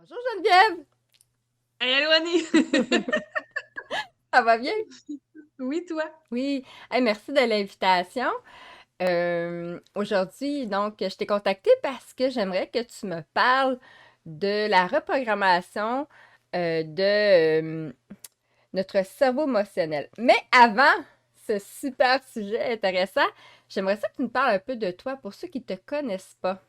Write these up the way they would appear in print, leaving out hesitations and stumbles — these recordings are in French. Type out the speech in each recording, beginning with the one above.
Bonjour Geneviève! Hey, Eloanie! Ça va bien? Oui, toi? Oui. Hey, merci de l'invitation. Aujourd'hui, donc, je t'ai contactée parce que j'aimerais que tu me parles de la reprogrammation de notre cerveau émotionnel. Mais avant ce super sujet intéressant, j'aimerais ça que tu me parles un peu de toi pour ceux qui ne te connaissent pas.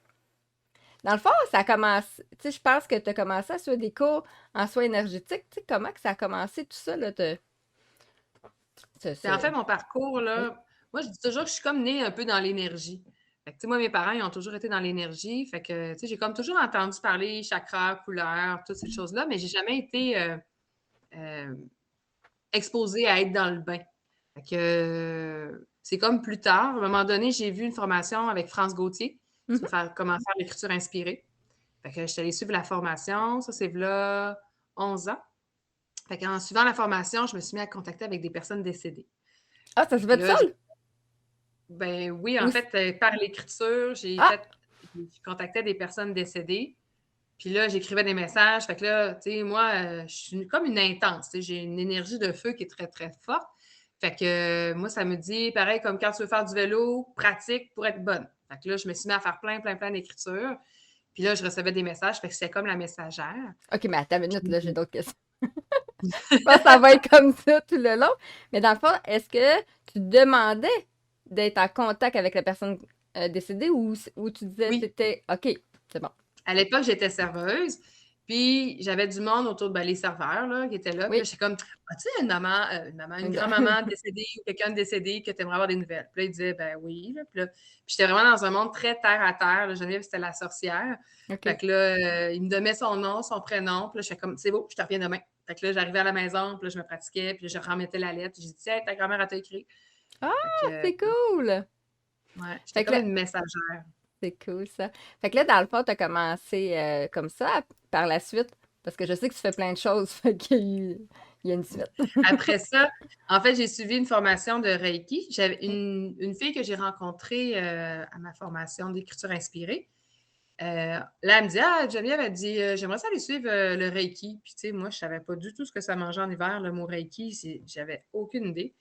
Dans le fond, ça commence, tu sais, je pense que tu as commencé à suivre des cours en soins énergétiques. Tu sais, comment que ça a commencé tout ça, là, ce, Ben, en fait, ce- mon parcours, Oui. là, moi, je dis toujours que je suis comme née un peu dans l'énergie. Fait que, tu sais, moi, mes parents, ils ont toujours été dans l'énergie. Fait que, tu sais, j'ai comme toujours entendu parler chakra, couleur, toutes ces choses-là, mais j'ai jamais été euh, exposée à être dans le bain. Fait que, c'est comme plus tard. À un moment donné, j'ai vu une formation avec France Gauthier sur Mhm. comment faire l'écriture inspirée. Fait que, je suis allée suivre la formation. Ça, c'est là 11 ans. Fait qu'en suivant la formation, je me suis mis à contacter avec des personnes décédées. Ah, ça se Puis fait tout là, seul? ben oui, en Oui. fait, par l'écriture, Ah, je contactais des personnes décédées. Puis là, j'écrivais des messages. Fait que là, tu sais, moi, je suis comme une intense. Tu sais, j'ai une énergie de feu qui est très, très forte. Fait que moi, ça me dit, pareil, comme quand tu veux faire du vélo, pratique pour être bonne. Fait que là, je me suis mis à faire plein, plein, plein d'écritures. Puis là, je recevais des messages. Fait que c'était comme la messagère. ok, mais attends une minute, Puis, là, j'ai d'autres questions. Je pense que ça va être comme ça tout le long. Mais dans le fond, est-ce que tu demandais d'être en contact avec la personne décédée ou tu disais oui, t'étais OK, c'est bon. à l'époque, j'étais serveuse. Puis j'avais du monde autour de les serveurs là, qui étaient là. Puis là, Oui. j'étais comme, as-tu une maman, une Une- grand-maman décédée ou quelqu'un de décédé que tu aimerais avoir des nouvelles? Puis là, il disait, ben oui. Là. Puis j'étais vraiment dans un monde très terre à terre. Là. Geneviève, c'était la sorcière. Fait OK. que là, il me donnait son nom, son prénom. Puis là, j'étais comme, c'est beau, je te reviens demain. Fait que là, j'arrivais à la maison, puis là, je me pratiquais, puis là, je remettais la lettre. J'ai dit, hey, ta grand-mère a écrit. Ah, Fait que, c'est cool! ouais, j'étais Fait que comme là, une messagère. c'est cool ça. Fait que là, dans le fond, tu as commencé comme ça par la suite, parce que je sais que tu fais plein de choses, fait qu'il y a une suite. Après ça, en fait, j'ai suivi une formation de Reiki. J'avais une fille que j'ai rencontrée à ma formation d'écriture inspirée. Là, elle me dit, ah, Geneviève, elle dit, j'aimerais ça aller suivre le Reiki. Puis, tu sais, moi, je savais pas du tout ce que ça mangeait en hiver, le mot Reiki. J'avais aucune idée.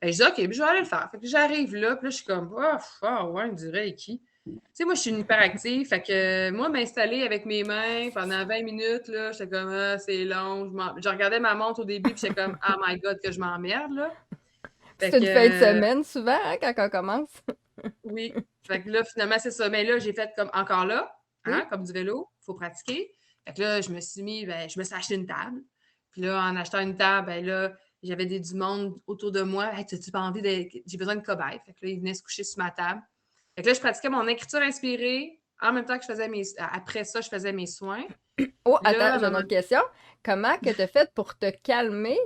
Je dis, OK, puis je vais aller le faire. Fait que j'arrive là, puis là, je suis comme, ouais, du Reiki. Tu sais, moi, je suis une hyperactive. Fait que moi, m'installer avec mes mains pendant 20 minutes, là, j'étais comme, ah, c'est long. Je regardais ma montre au début, puis j'étais comme, oh my God, que je m'emmerde, là. Fait C'est que, une fin de semaine souvent hein, quand on commence. oui. Fait que là, finalement, c'est ça. Mais là, j'ai fait comme encore là, Oui. hein, comme du vélo, il faut pratiquer. Fait que là, je me suis acheté une table. Puis là, en achetant une table, ben là, j'avais du monde autour de moi. Hey, t'as-tu pas envie de. J'ai besoin de cobaye. Fait que là, ils venaient se coucher sur ma table. Fait que là, je pratiquais mon écriture inspirée en même temps que je faisais mes. Après ça, je faisais mes soins. Oh, Puis attends, là, à un j'ai une moment autre question. Comment que tu as fait pour te calmer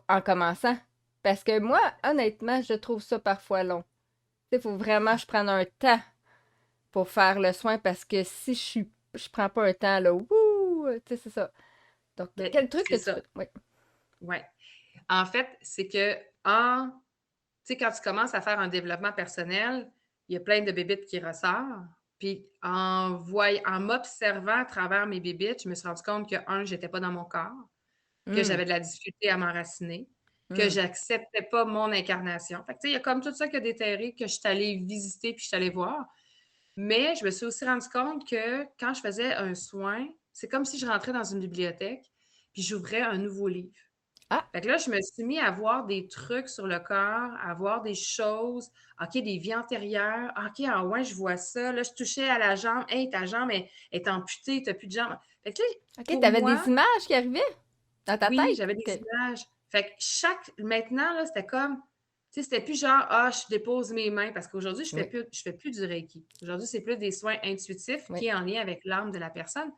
en commençant? Parce que moi, honnêtement, je trouve ça parfois long. Il faut vraiment que je prenne un temps pour faire le soin parce que si je prends pas un temps, là, wouh, tu sais, c'est ça. Donc, ben, quel truc que c'est tu ça. fais? Oui. Ouais. En fait, c'est que en tu sais, quand tu commences à faire un développement personnel, il y a plein de bébites qui ressortent. Puis en m'observant à travers mes bébites, je me suis rendu compte que, un, j'étais pas dans mon corps, que Hum, j'avais de la difficulté à m'enraciner, que hum. j'acceptais pas mon incarnation. Fait que, tu sais, il y a comme tout ça qui a déterré, que je suis allée visiter puis je suis allée voir. Mais je me suis aussi rendu compte que quand je faisais un soin, c'est comme si je rentrais dans une bibliothèque puis j'ouvrais un nouveau livre. Ah, Fait que là, je me suis mis à voir des trucs sur le corps, à voir des choses. OK, des vies antérieures. OK, ah ouais, je vois ça. Là, je touchais à la jambe. Hey, ta jambe est amputée, t'as plus de jambe. Fait que là, OK, pour t'avais des moi, images qui arrivaient dans ta oui, tête? j'avais des OK. images. Fait que maintenant, là, c'était comme, tu sais, c'était plus genre, ah, je dépose mes mains parce qu'aujourd'hui, Oui, je fais plus du Reiki. Aujourd'hui, c'est plus des soins intuitifs oui. qui est en lien avec l'âme de la personne.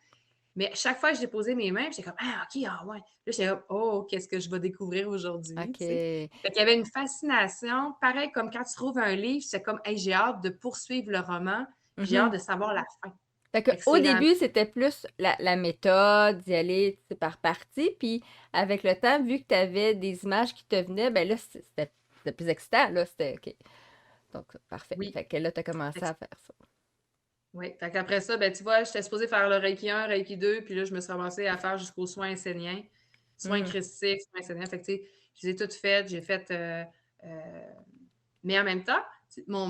Mais chaque fois que j'ai posé mes mains, j'étais comme, ah, OK, ah ouais. Là, j'étais comme, oh, qu'est-ce que je vais découvrir aujourd'hui, tu sais. OK. Fait qu'il y avait une fascination, pareil comme quand tu trouves un livre, c'est comme, hey, j'ai hâte de poursuivre le roman, puis j'ai hâte Mhm. de savoir la fin. Fait que, Fait que au c'est la. début, c'était plus la méthode, d'y aller tu sais, par partie. Puis, avec le temps, vu que tu avais des images qui te venaient, ben là, c'était plus excitant. Là, c'était OK. Donc, parfait. Oui. Fait que là, tu as Fait commencé que à faire ça. Oui, fait qu'après ça, ben, tu vois, j'étais supposée faire le Reiki 1, Reiki 2, puis là, je me suis ramassée à faire jusqu'aux soins esséniens, soins Mmh. christiques, soins esséniens. Fait que, tu sais, je les ai toutes faites. J'ai fait, euh, mais en même temps, mon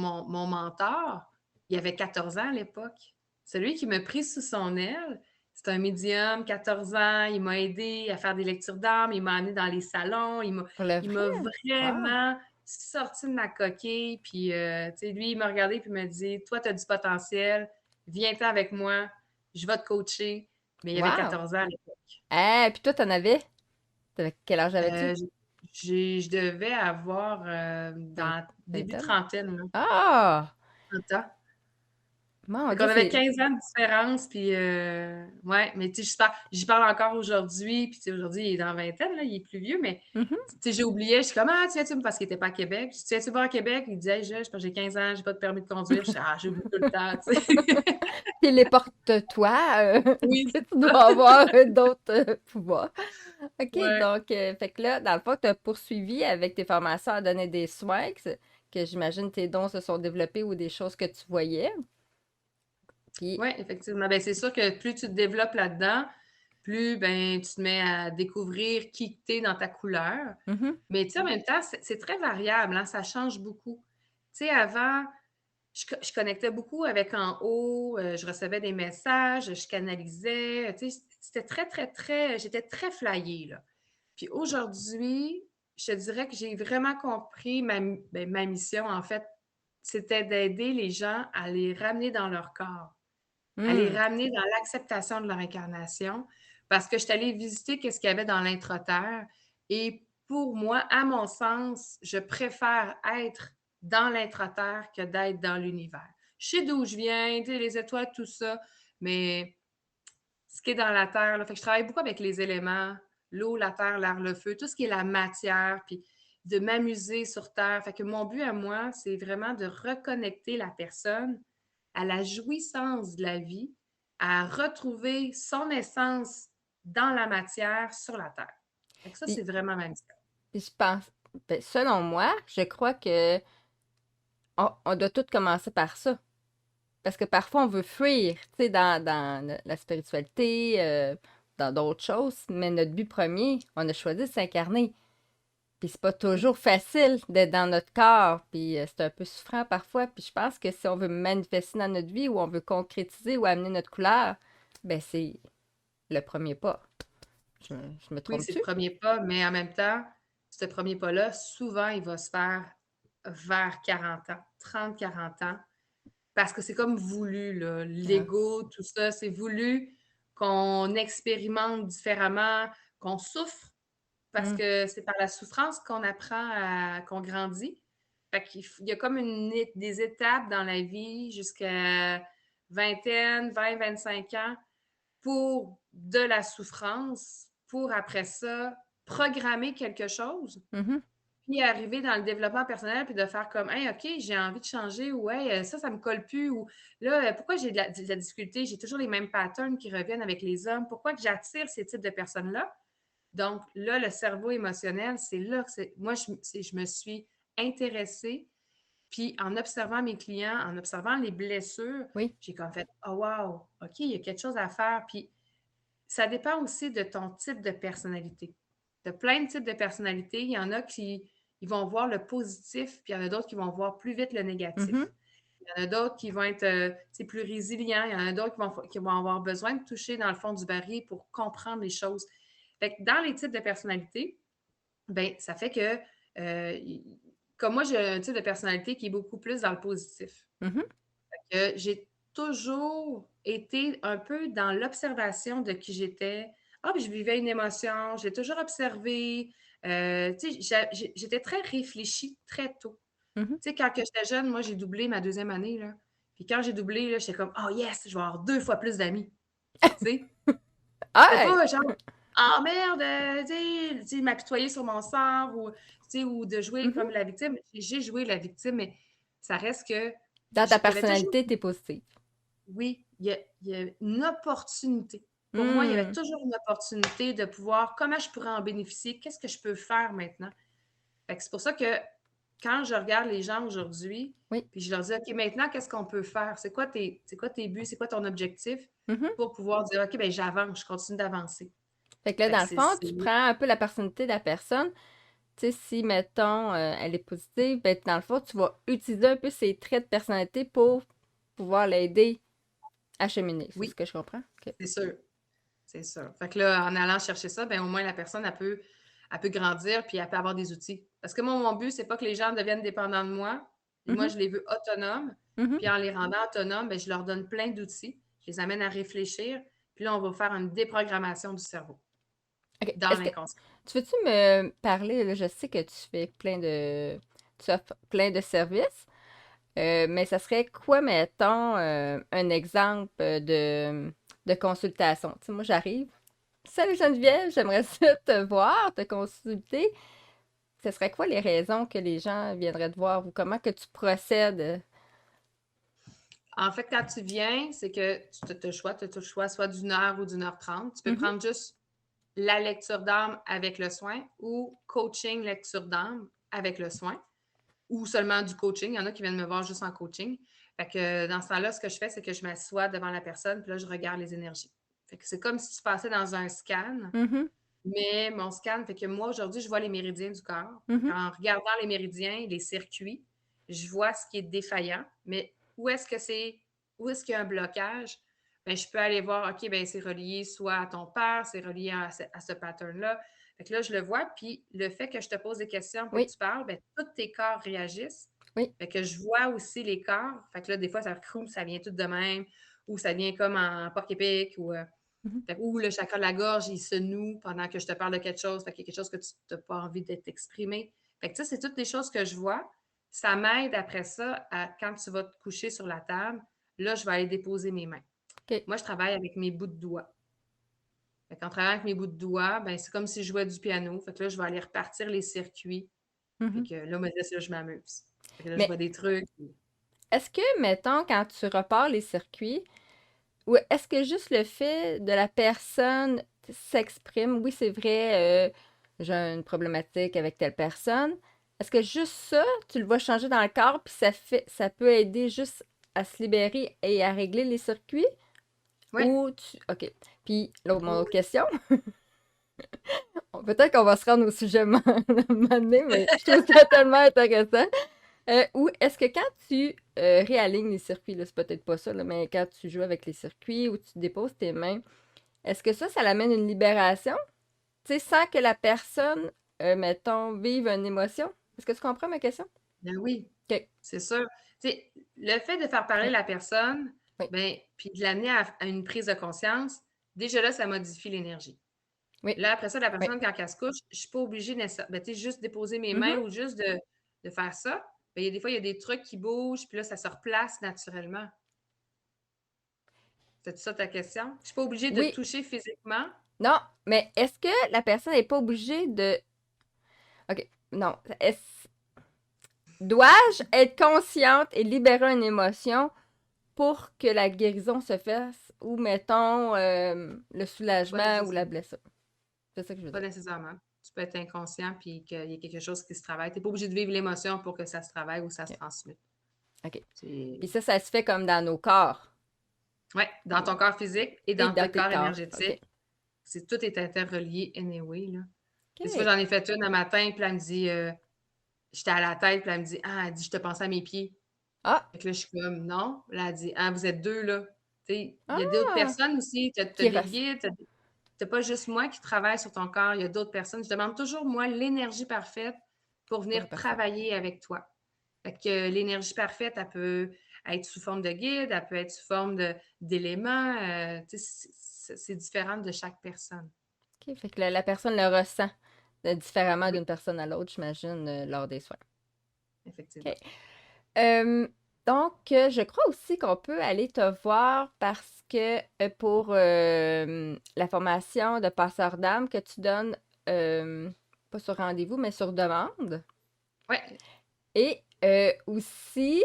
mentor, il avait 14 ans à l'époque. Celui qui m'a pris sous son aile, c'est un médium, 14 ans. Il m'a aidé à faire des lectures d'âme. Il m'a amené dans les salons. Pour le Il vrai? m'a Wow! vraiment sorti de ma coquille. Puis, tu sais, lui, il m'a regardé puis il m'a dit, toi, tu as du potentiel. Viens-t'en avec moi. Je vais te coacher. Mais il avait Wow! 14 ans à l'époque. Puis toi, quel âge avais-tu? Euh, je devais avoir Vingt dans début vingtaine? trentaine, là, Ah! 30 ans. Mon Fait Dieu, qu'on avait c'est 15 ans de différence, puis ouais, mais tu sais, j'y parle encore aujourd'hui, puis tu sais, aujourd'hui, il est dans la vingtaine, là, il est plus vieux, mais mmh tu sais, j'ai oublié, je suis comme, ah, tu viens-tu, parce qu'il était pas à Québec. Je dis, tu viens-tu voir à Québec? Il disait, je, parce que j'ai 15 ans, j'ai pas de permis de conduire. Je dis, ah, j'oublie tout le temps, tu sais. Téléporte-toi, Oui, tu c'est ça. dois avoir, d'autres, pouvoirs. OK, Ouais. donc fait que là, dans le fond, tu as poursuivi avec tes formations à donner des soins, que j'imagine tes dons se sont développés ou des choses que tu voyais. Puis Oui, effectivement. Ben, c'est sûr que plus tu te développes là-dedans, plus ben, tu te mets à découvrir qui tu es dans ta couleur. mmh Mais tu sais, en même temps, c'est très variable, hein, ça change beaucoup. Tu sais, avant, je connectais beaucoup avec en haut, je recevais des messages, je canalisais, tu sais, c'était très, très, très, j'étais très flyée, là. Puis aujourd'hui, je te dirais que j'ai vraiment compris ma mission, en fait, c'était d'aider les gens à les ramener dans leur corps, à les Mmh. ramener dans l'acceptation de leur incarnation, parce que je suis allée visiter qu'est-ce qu'il y avait dans l'intra-terre et pour moi, à mon sens, je préfère être dans l'intra-terre que d'être dans l'univers. Je sais d'où je viens, tu sais, les étoiles, tout ça, mais ce qui est dans la terre, là, fait que je travaille beaucoup avec les éléments, l'eau, la terre, l'air, le feu, tout ce qui est la matière, puis de m'amuser sur terre. Fait que mon but à moi, c'est vraiment de reconnecter la personne à la jouissance de la vie, à retrouver son essence dans la matière sur la terre. Fait que ça, Puis c'est vraiment ma mission. puis je pense ben, selon moi, je crois que on doit tout commencer par ça. Parce que parfois, on veut fuir, tu sais, dans la spiritualité, dans d'autres choses, mais notre but premier, on a choisi de s'incarner. Puis c'est pas toujours facile d'être dans notre corps, puis c'est un peu souffrant parfois. Puis je pense que si on veut manifester dans notre vie ou on veut concrétiser ou amener notre couleur, ben c'est le premier pas. Je me Oui, c'est le trompe-tu? premier pas, mais en même temps, ce premier pas-là, souvent, il va se faire vers 40 ans, 30, 40 ans. Parce que c'est comme voulu, là. Ah. L'ego, tout ça, c'est voulu qu'on expérimente différemment, qu'on souffre, parce Hmm. que c'est par la souffrance qu'on apprend qu'on grandit. Fait qu'il y a comme des étapes dans la vie jusqu'à vingtaine, 20, 25 ans pour de la souffrance, pour après ça programmer quelque chose Mhm. puis arriver dans le développement personnel, puis de faire comme: «Hey, OK, j'ai envie de changer» ou «Hey, ça me colle plus» ou «Là, pourquoi j'ai de la difficulté? J'ai toujours les mêmes patterns qui reviennent avec les hommes. Pourquoi que j'attire ces types de personnes-là?» Donc là, le cerveau émotionnel, c'est là que moi, je me suis intéressée, puis en observant mes clients, en observant les blessures, Oui. j'ai comme fait: «Oh wow! OK, il y a quelque chose à faire». Puis ça dépend aussi de ton type de personnalité. Tu as plein de types de personnalités. Il y en a qui ils vont voir le positif, puis il y en a d'autres qui vont voir plus vite le Mhm. négatif. Il y en a d'autres qui vont être plus résilients. Il y en a d'autres qui vont avoir besoin de toucher dans le fond du baril pour comprendre les choses. Fait que dans les types de personnalités, ben, ça fait que, comme moi, j'ai un type de personnalité qui est beaucoup plus dans le positif. Mhm. J'ai toujours été un peu dans l'observation de qui j'étais. Ah, puis je vivais une émotion, j'ai toujours observé. Tu sais, j'étais très réfléchie très tôt. Mhm. Tu sais, quand que j'étais jeune, moi, j'ai doublé ma deuxième année, là. Puis quand j'ai doublé, là, j'étais comme, oh yes, je vais avoir 2 fois plus d'amis. Tu sais, c'était Ah! pas genre, ah merde, tu sais, m'apitoyer sur mon sort ou, tu sais, ou de jouer Mhm. comme la victime. J'ai joué la victime, mais ça reste que Dans ta il y avait toujours. personnalité, t'es positive. Oui, il y a une opportunité. Pour moi, il y avait Hmm. toujours une opportunité de pouvoir comment je pourrais en bénéficier? Qu'est-ce que je peux faire maintenant? Fait que c'est pour ça que quand je regarde les gens aujourd'hui, Oui. puis je leur dis: «OK, maintenant, qu'est-ce qu'on peut faire? C'est quoi tes buts? C'est quoi ton objectif?» Mhm. pour pouvoir dire: «OK, ben j'avance, je continue d'avancer». Fait que là, Fait que dans le c'est fond, tu prends un peu la personnalité de la personne. Tu sais, si, mettons, elle est positive, ben, dans le fond, tu vas utiliser un peu ses traits de personnalité pour pouvoir l'aider à cheminer. C'est ce oui, que je comprends? OK. c'est sûr, c'est sûr. Fait que là, en allant chercher ça, ben au moins la personne, elle peut grandir puis elle peut avoir des outils. Parce que moi, mon but, c'est pas que les gens deviennent dépendants de moi. Moi, Mhm. je les veux autonomes. Mhm. Puis en les rendant autonomes, ben, je leur donne plein d'outils. Je les amène à réfléchir. Puis là, on va faire une déprogrammation du cerveau OK. dans Est-ce que l'inconscient. tu veux-tu me parler, là, je sais que tu fais tu offres plein de services, mais ça serait quoi, mettons, un exemple de consultation? Tu sais, moi, j'arrive. Salut Geneviève, j'aimerais ça te voir, te consulter. Ce serait quoi les raisons que les gens viendraient te voir ou comment que tu procèdes? En fait, quand tu viens, c'est que tu as le choix soit d'une heure ou d'une heure trente. Tu peux Mhm. prendre juste la lecture d'âme avec le soin ou coaching lecture d'âme avec le soin ou seulement du coaching. Il y en a qui viennent me voir juste en coaching. Fait que dans ce temps-là, ce que je fais, c'est que je m'assois devant la personne, puis là, je regarde les énergies. Fait que c'est comme si tu passais dans un scan, Mhm. mais mon scan fait que moi, aujourd'hui, je vois les méridiens du corps. Fait Mhm. qu'en regardant les méridiens, les circuits, je vois ce qui est défaillant, mais où est-ce qu'il y a un blocage? Ben, je peux aller voir, OK, ben, c'est relié soit à ton père, c'est relié à ce pattern-là. Fait que là, je le vois, puis le fait que je te pose des questions puis que Oui, tu parles, ben, tous tes corps réagissent. oui. Fait que je vois aussi les corps. Fait que là, des fois, ça vient tout de même, ou ça vient comme en porc-épic, Mhm. ou le chakra de la gorge, il se noue pendant que je te parle de quelque chose. Fait qu'il y a quelque chose que tu n'as pas envie d'être exprimé. Fait que ça, c'est toutes des choses que je vois. Ça m'aide après ça, quand tu vas te coucher sur la table, là, je vais aller déposer mes mains. OK. Moi, je travaille avec mes bouts de doigts. Fait qu'en travaillant avec mes bouts de doigts, ben, c'est comme si je jouais du piano. Fait que là, je vais aller repartir les circuits. Fait Mhm. que là, moi, là, je m'amuse. Fait que là, je Mais vois des trucs. est-ce que, mettons, quand tu repars les circuits, ou est-ce que juste le fait de la personne s'exprime, oui, c'est vrai, j'ai une problématique avec telle personne, est-ce que juste ça, tu le vois changer dans le corps, puis ça peut aider juste à se libérer et à régler les circuits? Oui, Ou tu... OK. Puis, là, mon autre oui, question, peut-être qu'on va se rendre au sujet un moment donné, mais je trouve ça tellement intéressant. Ou est-ce que quand tu réalignes les circuits, là, c'est peut-être pas ça, là, mais quand tu joues avec les circuits ou tu déposes tes mains, est-ce que ça l'amène une libération? Tu sais, sans que la personne, mettons, vive une émotion? Est-ce que tu comprends ma question? ben oui, OK. c'est sûr. Tu sais, le fait de faire parler Oui, la personne, oui, ben, puis de l'amener à une prise de conscience, déjà là, ça modifie l'énergie. oui, Là, après ça, la oui. personne, quand elle se couche, je ne suis pas obligée nécessairement, ben, tu sais, juste déposer mes Mhm. mains ou juste de faire ça. Ben, il y a des fois, il y a des trucs qui bougent, puis là, ça se replace naturellement. C'est ça ta question? Je ne suis pas obligée de Oui, toucher physiquement. non, mais est-ce que la personne n'est pas obligée de... OK, non. Dois-je être consciente et libérer une émotion pour que la guérison se fasse ou, mettons, le Pas soulagement ou la nécessairement. blessure? C'est ça que je veux Pas dire. nécessairement. Tu peux être inconscient puis qu'il y ait quelque chose qui se travaille. Tu n'es pas obligé de vivre l'émotion pour que ça se travaille ou ça se OK. transmette. OK. Puis C'est ça se fait comme dans nos corps. ouais, dans ton corps physique et Et dans dans ton tes corps corps. OK. énergétique. Tout est interrelié anyway, là. Des fois, OK. j'en ai fait une un matin, puis elle me dit, j'étais à la tête, puis elle me dit: «Ah», elle dit: «Je te pensais à mes pieds». Ah! Fait que là, je suis comme: «Non». Là, elle dit: «Ah, vous êtes 2 là». Tu sais, il y a d'autres Ah! personnes aussi, tu as Qui des reste. guides, tu pas juste moi qui travaille sur ton corps, il y a d'autres personnes. Je demande toujours, moi, l'énergie parfaite pour Pour venir la personne. travailler avec toi. Fait que l'énergie parfaite, elle peut être sous forme de guide, elle peut être sous forme d'éléments, tu sais, c'est différent de chaque personne. OK. Fait que la personne le ressent différemment Oui, d'une personne à l'autre, j'imagine, lors des soins. OK. effectivement. Euh, donc, je crois aussi qu'on peut aller te voir parce que pour la formation de passeur d'âme que tu donnes, pas sur rendez-vous, mais sur demande. Ouais, Et aussi,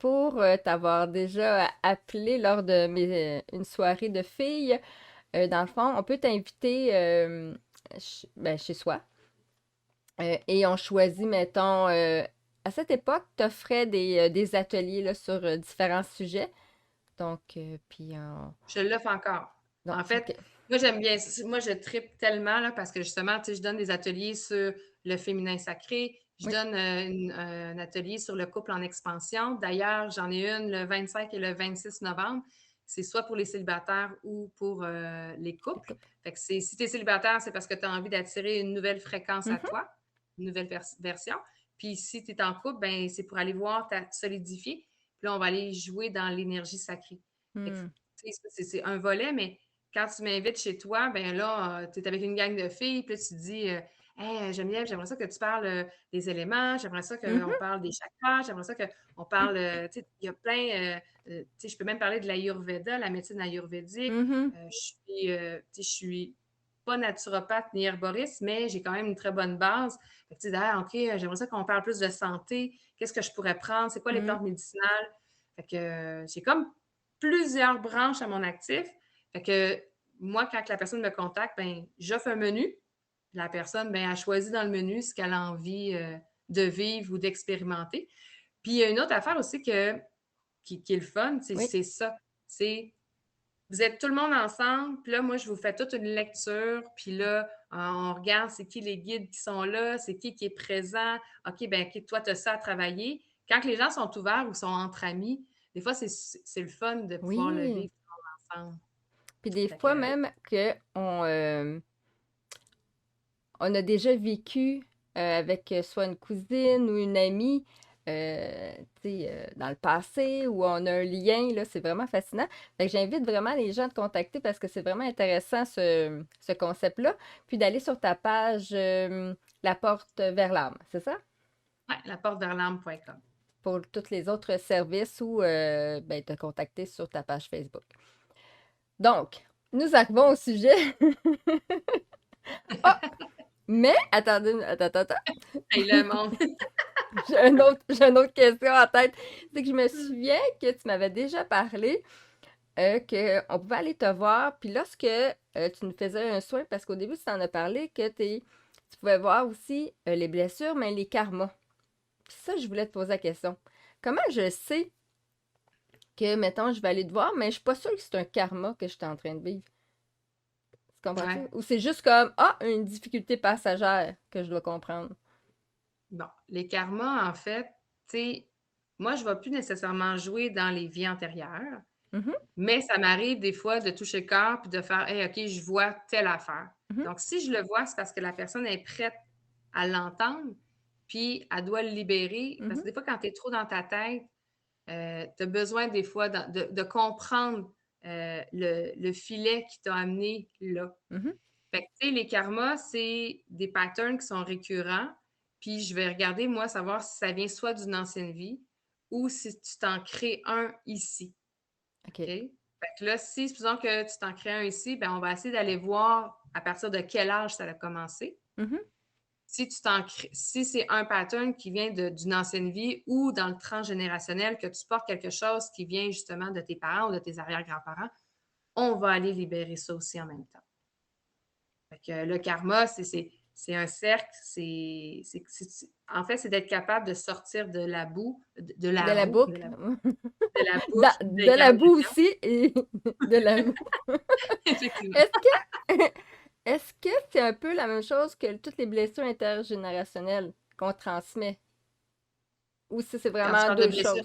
pour t'avoir déjà appelé lors de une soirée de filles, dans le fond, on peut t'inviter ben, chez soi. Et on choisit, mettons, à cette époque, tu offrais des ateliers là, sur différents sujets. Donc, puis Je l'offre encore. donc, En fait, OK. moi, j'aime bien, moi, je tripe tellement là, parce que justement, tu sais, je donne des ateliers sur le féminin sacré. Je Oui. donne un atelier sur le couple en expansion. D'ailleurs, j'en ai une le 25 et le 26 novembre. C'est soit pour les célibataires ou pour les couples. Écoute. Fait que si tu es célibataire, c'est parce que tu as envie d'attirer une nouvelle fréquence à Mhm. toi, une nouvelle version. Puis si tu es en couple, ben, c'est pour aller voir ta solidifier. Puis là, on va aller jouer dans l'énergie sacrée. Fait que, Hmm. c'est un volet, mais quand tu m'invites chez toi, ben là, tu es avec une gang de filles, puis là, tu te dis Hey, Geneviève, j'aimerais ça que tu parles des éléments, j'aimerais ça qu'on Mhm. parle des chakras, j'aimerais ça qu'on parle. Tu sais, il y a plein. Tu sais, je peux même parler de l'Ayurveda, la médecine ayurvédique. Mhm. Je suis pas naturopathe ni herboriste, mais j'ai quand même une très bonne base. Fait que, tu sais, ah, OK, j'aimerais ça qu'on parle plus de santé. Qu'est-ce que je pourrais prendre? C'est quoi les Mhm. plantes médicinales? Fait que j'ai comme plusieurs branches à mon actif. Fait que moi, quand la personne me contacte, ben, j'offre un menu. La personne, ben, elle choisit dans le menu ce qu'elle a envie de vivre ou d'expérimenter. Puis il y a une autre affaire aussi qui est le fun, Oui. c'est ça. C'est vous êtes tout le monde ensemble, puis là, moi, je vous fais toute une lecture, puis là, on regarde c'est qui les guides qui sont là, c'est qui est présent. OK, ben OK, toi, tu as ça à travailler. Quand les gens sont ouverts ou sont entre amis, des fois, c'est le fun de pouvoir le Oui. vivre ensemble. Puis des Fait fois que, même que on a déjà vécu avec soit une cousine ou une amie, tu sais, dans le passé, où on a un lien, là, c'est vraiment fascinant. Fait que j'invite vraiment les gens à te contacter parce que c'est vraiment intéressant ce concept-là. Puis d'aller sur ta page La Porte vers l'âme, c'est ça? ouais, laporteverl'âme.com. Pour tous les autres services ou ben, te contacter sur ta page Facebook. Donc, nous arrivons au sujet. Ah! Mais, attendez, attends. Hey, le monde! J'ai une autre question en tête. C'est que je me souviens que tu m'avais déjà parlé qu'on pouvait aller te voir. Puis lorsque tu nous faisais un soin, parce qu'au début, tu en as parlé que tu pouvais voir aussi les blessures, mais les karmas. Puis ça, je voulais te poser la question. Comment je sais que, mettons, je vais aller te voir, mais je suis pas sûre que c'est un karma que je suis en train de vivre? Tu comprends-tu? Ouais. Ou c'est juste comme, ah, une difficulté passagère que je dois comprendre. Bon, les karmas, en fait, tu sais, moi, je ne vais plus nécessairement jouer dans les vies antérieures, Mhm, mais ça m'arrive des fois de toucher le corps puis de faire Hey, OK, je vois telle affaire. mhm, Donc, si je le vois, c'est parce que la personne est prête à l'entendre, puis elle doit le libérer. Parce mhm, que des fois, quand tu es trop dans ta tête, tu as besoin des fois de comprendre le filet qui t'a amené là. mhm. Fait que, tu sais, les karmas, c'est des patterns qui sont récurrents. Puis je vais regarder, moi, savoir si ça vient soit d'une ancienne vie ou si tu t'en crées un ici. OK? OK. Fait que là, si, supposons que tu t'en crées un ici, ben on va essayer d'aller voir à partir de quel âge ça a commencé. Mhm, Si c'est un pattern qui vient d'une ancienne vie ou dans le transgénérationnel, que tu portes quelque chose qui vient justement de tes parents ou de tes arrière-grands-parents, on va aller libérer ça aussi en même temps. Fait que le karma, c'est un cercle, en fait, c'est d'être capable de sortir de la boue, de de la la roue, boucle. de la boucle De des la cartes de boue viande. aussi et de la boue. Effectivement. Est-ce que est-ce que c'est un peu la même chose que toutes les blessures intergénérationnelles qu'on transmet? Ou si c'est Quand tu vraiment parles de deux blessures, choses?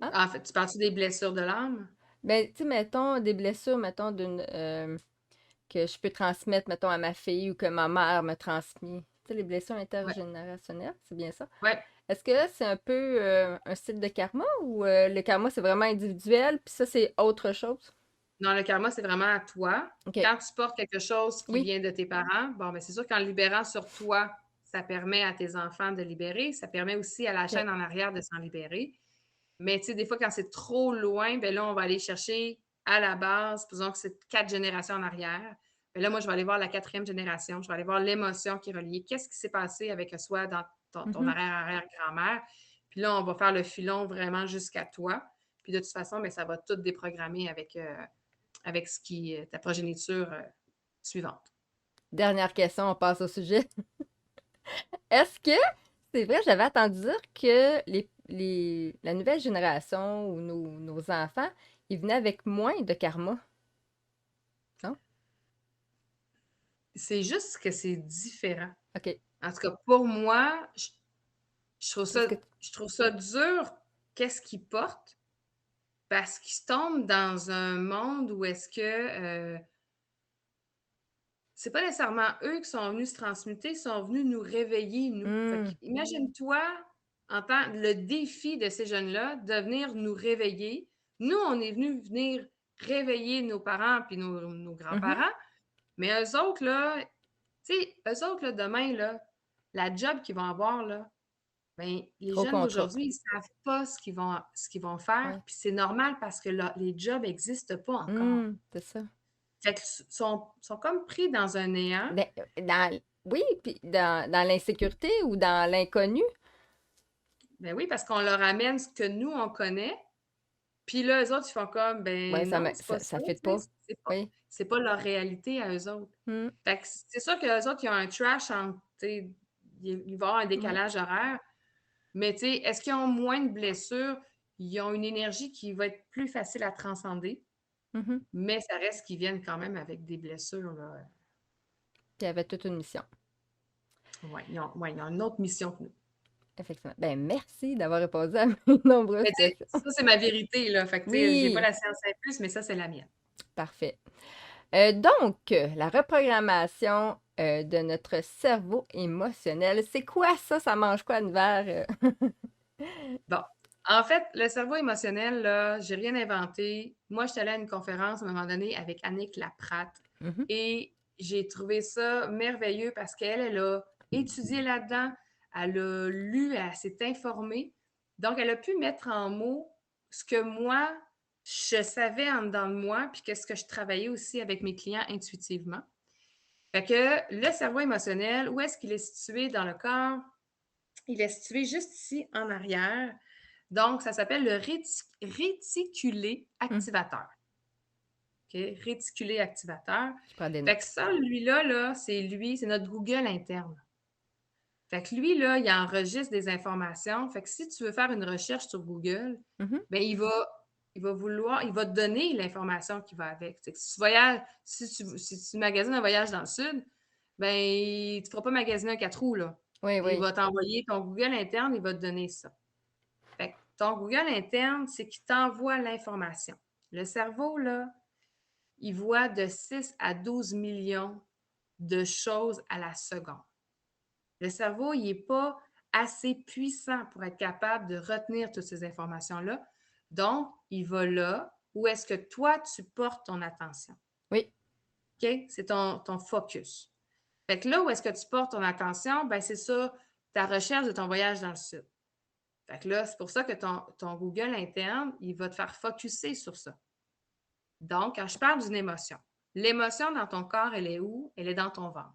Hein? en fait, tu parles des blessures de l'âme? Ben, tu sais, mettons, des blessures, mettons, que je peux transmettre, mettons, à ma fille ou que ma mère me transmet. Tu sais, les blessures Ouais. intergénérationnelles, c'est bien ça? Ouais. Est-ce que c'est un peu un style de karma ou le karma, c'est vraiment individuel, puis ça, c'est autre chose? Non, le karma, c'est vraiment à toi. OK. Quand tu portes quelque chose qui Oui. vient de tes parents, bon, ben c'est sûr qu'en libérant sur toi, ça permet à tes enfants de libérer. Ça permet aussi à la OK. chaîne en arrière de s'en libérer. Mais tu sais, des fois, quand c'est trop loin, ben là, on va aller chercher à la base, disons que c'est 4 générations en arrière. Ben là, moi, je vais aller voir la quatrième génération. Je vais aller voir l'émotion qui est reliée. Qu'est-ce qui s'est passé avec soi dans ton Mhm. arrière-arrière-grand-mère? Puis là, on va faire le filon vraiment jusqu'à toi. Puis de toute façon, ben, ça va tout déprogrammer avec ce qui est ta progéniture suivante. Dernière question, on passe au sujet. Est-ce que C'est vrai, j'avais entendu dire que la nouvelle génération ou nos enfants, ils venaient avec moins de karma, non? C'est juste que c'est différent. OK. En tout cas, pour moi, je trouve Est-ce ça, que je trouve ça dur, qu'est-ce qu'ils portent, parce qu'ils se tombent dans un monde où est-ce que c'est pas nécessairement eux qui sont venus se transmuter, ils sont venus nous réveiller, nous. Fait Hmm, qu'imagine-toi, en tant le défi de ces jeunes-là, de venir nous réveiller. Nous, on est venus venir réveiller nos parents puis nos mhm, grands-parents, mais eux autres, là, tu sais, eux autres, là, demain, là, la job qu'ils vont avoir, là, ben, les gros jeunes contrat. d'aujourd'hui, ils savent pas ce qu'ils vont faire, Ouais. puis c'est normal parce que les jobs n'existent pas encore. C'est ça. Fait que sont comme pris dans un néant. Ben, oui, puis dans l'insécurité ou dans l'inconnu. Ben oui, parce qu'on leur amène ce que nous, on connaît. Puis là, eux autres, ils font comme, Ouais, ben ça, non, c'est pas ça ça, fit tu pas. sais, Oui. c'est pas leur réalité à eux autres. Hmm, Fait que c'est sûr qu'eux autres, ils ont un trash entre, tu sais, il va y avoir un ouais, décalage horaire, mais tu sais, est-ce qu'ils ont moins de blessures? Ils ont une énergie qui va être plus facile à transcender, mhm. mais ça reste qu'ils viennent quand même avec des blessures, là. Puis il y avait toute une mission. Ouais, ils ont une autre mission que nous. Effectivement. Ben, merci d'avoir répondu à mes nombreuses Mais tu sais, questions. ça, c'est ma vérité, là. Fait que, tu sais, j'ai pas Oui, la science infuse, mais ça, c'est la mienne. parfait. Donc, la reprogrammation de notre cerveau émotionnel, c'est quoi ça? Ça mange quoi l'hiver? Bon, en fait, le cerveau émotionnel, là, j'ai rien inventé. Moi, j'étais allée à une conférence à un moment donné avec Annick Laprate Mhm, et j'ai trouvé ça merveilleux parce qu'elle, elle a étudié là-dedans, elle a lu, elle s'est informée. Donc, elle a pu mettre en mots ce que moi, je savais en dedans de moi, puis qu'est-ce que je travaillais aussi avec mes clients intuitivement. Fait que le cerveau émotionnel, où est-ce qu'il est situé dans le corps? Il est situé juste ici en arrière. Donc, ça s'appelle le réticulé mhm. activateur. OK? Réticulé activateur. Je prends des Fait que notes. ça, lui-là, là, c'est notre Google interne. Fait que lui, là, il enregistre des informations. Fait que si tu veux faire une recherche sur Google, Mhm, ben il va te donner l'information qui va avec. C'est que si tu voyages, si tu magasines un voyage dans le sud, ben, tu ne feras pas magasiner un 4 roues, là. oui, Il oui. va t'envoyer ton Google interne, il va te donner ça. Fait que ton Google interne, c'est qu'il t'envoie l'information. Le cerveau, là, il voit de 6 à 12 millions de choses à la seconde. Le cerveau, il n'est pas assez puissant pour être capable de retenir toutes ces informations-là. Donc, il va là où est-ce que toi, tu portes ton attention. Oui. OK? C'est ton focus. Fait que là où est-ce que tu portes ton attention, ben c'est ça, ta recherche de ton voyage dans le sud. Fait que là, c'est pour ça que ton Google interne, il va te faire focuser sur ça. Donc, quand je parle d'une émotion, l'émotion dans ton corps, elle est où? Elle est dans ton ventre.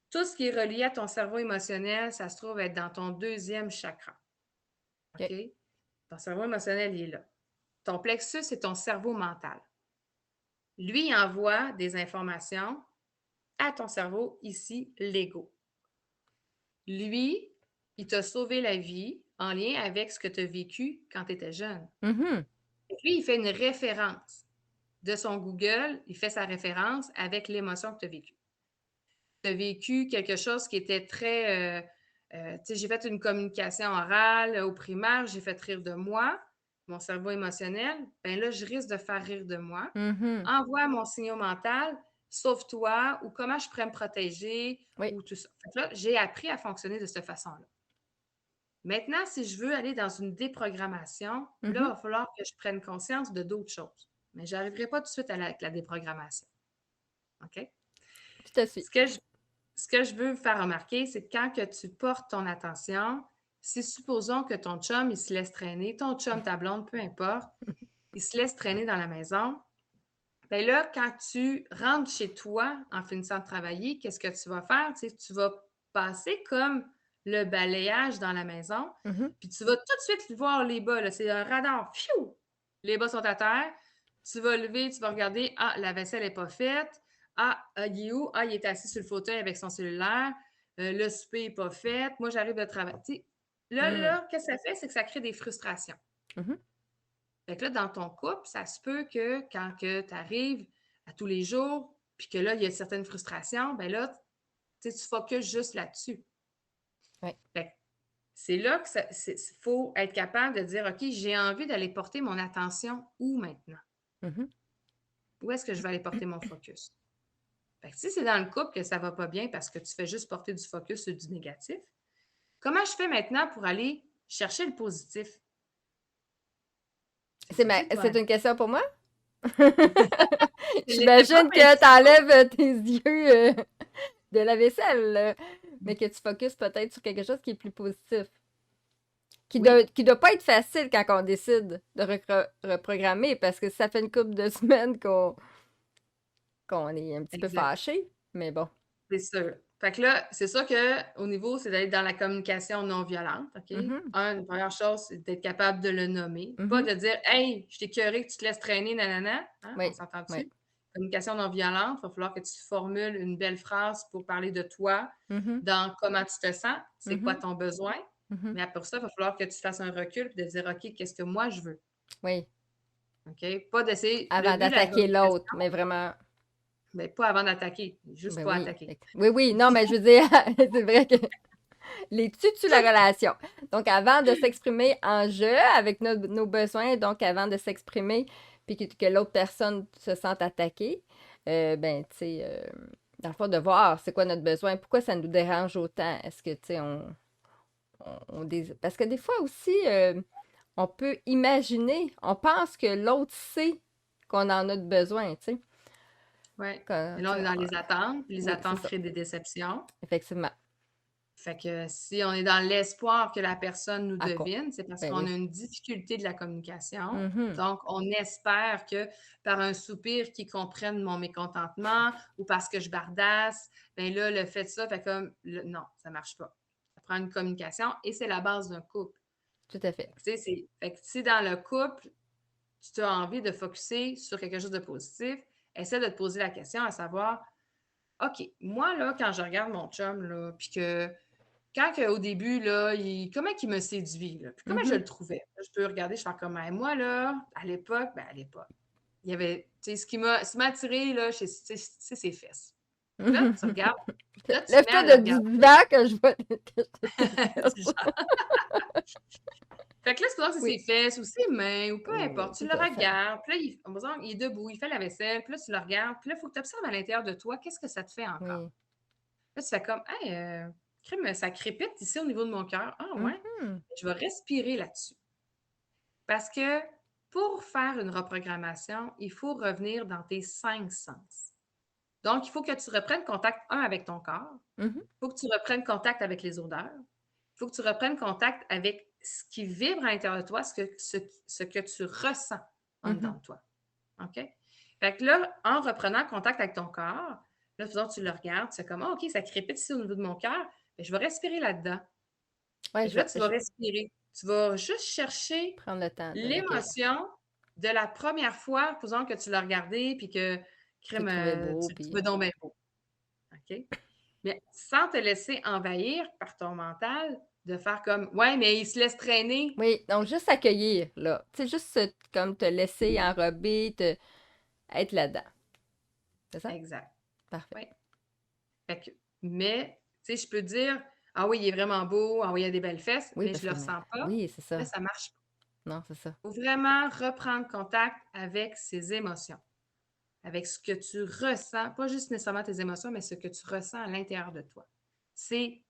Tout ce qui est relié à ton cerveau émotionnel, ça se trouve être dans ton deuxième chakra. OK? OK. Ton cerveau émotionnel, il est là. Ton plexus, c'est ton cerveau mental. Lui, il envoie des informations à ton cerveau, ici, l'ego. Lui, il t'a sauvé la vie en lien avec ce que tu as vécu quand tu étais jeune. Mhm, Lui, il fait une référence de son Google, il fait sa référence avec l'émotion que tu as vécue. Tu as vécu quelque chose qui était très. Tu sais, j'ai fait une communication orale au primaire, j'ai fait rire de moi, mon cerveau émotionnel. Ben là, je risque de faire rire de moi. mhm. Envoie mon signal mental, sauve-toi, ou comment je pourrais me protéger, Oui. ou tout ça. Fait que là, j'ai appris à fonctionner de cette façon-là. Maintenant, si je veux aller dans une déprogrammation, là, il Mhm. va falloir que je prenne conscience de d'autres choses. Mais je n'arriverai pas tout de suite avec la déprogrammation. OK? Je te suis. Ce que je, ce que je veux faire remarquer, c'est que quand que tu portes ton attention, si supposons que ton chum, il se laisse traîner, ton chum, ta blonde, peu importe, il se laisse traîner dans la maison, bien là, quand tu rentres chez toi en finissant de travailler, qu'est-ce que tu vas faire? Tu sais, tu vas passer comme le balayage dans la maison, Mhm. puis tu vas tout de suite voir les bas. Là. C'est un radar. Pfiou! Les bas sont à terre. Tu vas lever, tu vas regarder. Ah, la vaisselle n'est pas faite. Ah, il est où? Ah, il est assis sur le fauteuil avec son cellulaire. le souper n'est pas fait, moi j'arrive de travailler. Tu sais, Mm. qu'est-ce que ça fait? C'est que ça crée des frustrations. Mhm. Fait que là, dans ton couple, ça se peut que quand tu arrives à tous les jours, puis que là, il y a certaines frustrations, ben là, tu sais, tu focuses juste là-dessus. Ouais. Fait que c'est là que faut être capable de dire, OK, j'ai envie d'aller porter mon attention où maintenant? Mhm. Où est-ce que je vais aller porter mon focus? Fait que si c'est dans le couple que ça va pas bien parce que tu fais juste porter du focus sur du négatif, comment je fais maintenant pour aller chercher le positif? C'est facile, toi. C'est une question pour moi? Je l'étais pas, J'imagine mais que t'enlèves tes yeux de la vaisselle, mais que tu focuses peut-être sur quelque chose qui est plus positif. oui, Qui doit pas être facile quand on décide de reprogrammer, parce que ça fait une couple de semaines qu'on est un petit peu exact. fâché, mais bon. C'est sûr. Fait que là, c'est sûr qu'au niveau, c'est d'aller dans la communication non violente, OK? Mhm. Une première chose, c'est d'être capable de le nommer. Pas Mhm. de dire Hey, je t'ai écœuré que tu te laisses traîner, nanana. Hein? On Oui, oui. s'entend-tu? Communication non violente, il va falloir que tu formules une belle phrase pour parler de toi, Mhm. dans comment tu te sens, c'est quoi Mhm. ton besoin. Mhm. Mais après ça, il va falloir que tu fasses un recul et de dire OK, qu'est-ce que moi je veux? Oui, OK? Pas d'essayer. Le avant but de la d'attaquer communication, l'autre, mais vraiment. mais pas avant d'attaquer, juste Ben pas oui. attaquer. Oui, oui, non, mais je veux dire, c'est vrai que les tuent la relation. Donc, avant de s'exprimer en jeu avec nos besoins, donc avant de s'exprimer, puis que l'autre personne se sente attaquée, ben, tu sais, dans le fond, de voir c'est quoi notre besoin, pourquoi ça nous dérange autant. Est-ce que, tu sais, parce que des fois aussi, on peut imaginer, on pense que l'autre sait qu'on en a besoin, tu sais. Oui. Tu Et là, on sais, est dans les attentes. Les oui, c'est attentes ça, créent des déceptions. effectivement. Fait que si on est dans l'espoir que la personne nous À quoi? devine, c'est parce Ben qu'on a oui. une difficulté de la communication. Mhm. Donc, on espère que par un soupir, qu'ils comprennent mon mécontentement ou parce que je bardasse, bien là, le fait de ça, fait comme, non, ça marche pas. Ça prend une communication et c'est la base d'un couple. Tout à fait. Tu sais, fait que si dans le couple, tu as envie de focuser sur quelque chose de positif, essaie de te poser la question à savoir, OK, moi, là, quand je regarde mon chum, là, puis que quand au début, là, comment il me séduit, là, puis comment je Mhm. le trouvais? Là, je peux regarder, je fais comme, hey, moi, là, à l'époque, il y avait, tu sais, ce qui m'a attiré, là, c'est ses fesses. Fait que là, tu regardes, là, tu te mets Lève-toi à le du regarder. divan que je vois que je te Du déteste. genre. Fait que là, c'est c'est ses Oui, fesses ou ses mains ou peu oui, importe. Tu tout le à fait. regardes, puis là, exemple, il est debout, il fait la vaisselle, puis là, tu le regardes, puis là, il faut que tu observes à l'intérieur de toi, qu'est-ce que ça te fait encore? Oui. Là, tu fais comme, hey, crime, ça crépite ici au niveau de mon cœur. Ah, ouais, Mhm. je vais respirer là-dessus. Parce que pour faire une reprogrammation, il faut revenir dans tes 5 sens. Donc, il faut que tu reprennes contact, avec ton corps. Mhm. Il faut que tu reprennes contact avec les odeurs. Il faut que tu reprennes contact avec ce qui vibre à l'intérieur de toi, ce que tu ressens en dedans Mhm. de toi. OK? Fait que là, en reprenant contact avec ton corps, là, faisons, tu le regardes, tu fais comme, ah, OK, ça crépite ici au niveau de mon cœur, bien, je vais respirer là-dedans. Ouais, Fait que là, tu vas respirer. Tu vas juste chercher prendre le temps de l'accueillir. l'émotion de la première fois, faisons que tu l'as regardé puis que, Tu le crème, trouvais beau, tu le puis. trouvais donc bien beau. OK? Mais sans te laisser envahir par ton mental, de faire comme, ouais, mais il se laisse traîner. Oui, donc juste accueillir, là. Tu sais, juste comme te laisser enrober, être là-dedans. C'est ça? Exact. Parfait. Oui. Fait que, mais, tu sais, je peux dire, ah oui, il est vraiment beau, ah oui, il a des belles fesses, Oui, mais je parce le que. ressens pas. Oui, c'est Là, ça. ça marche pas. Non, c'est ça. Il faut vraiment reprendre contact avec ses émotions, avec ce que tu ressens, pas juste nécessairement tes émotions, mais ce que tu ressens à l'intérieur de toi. C'est,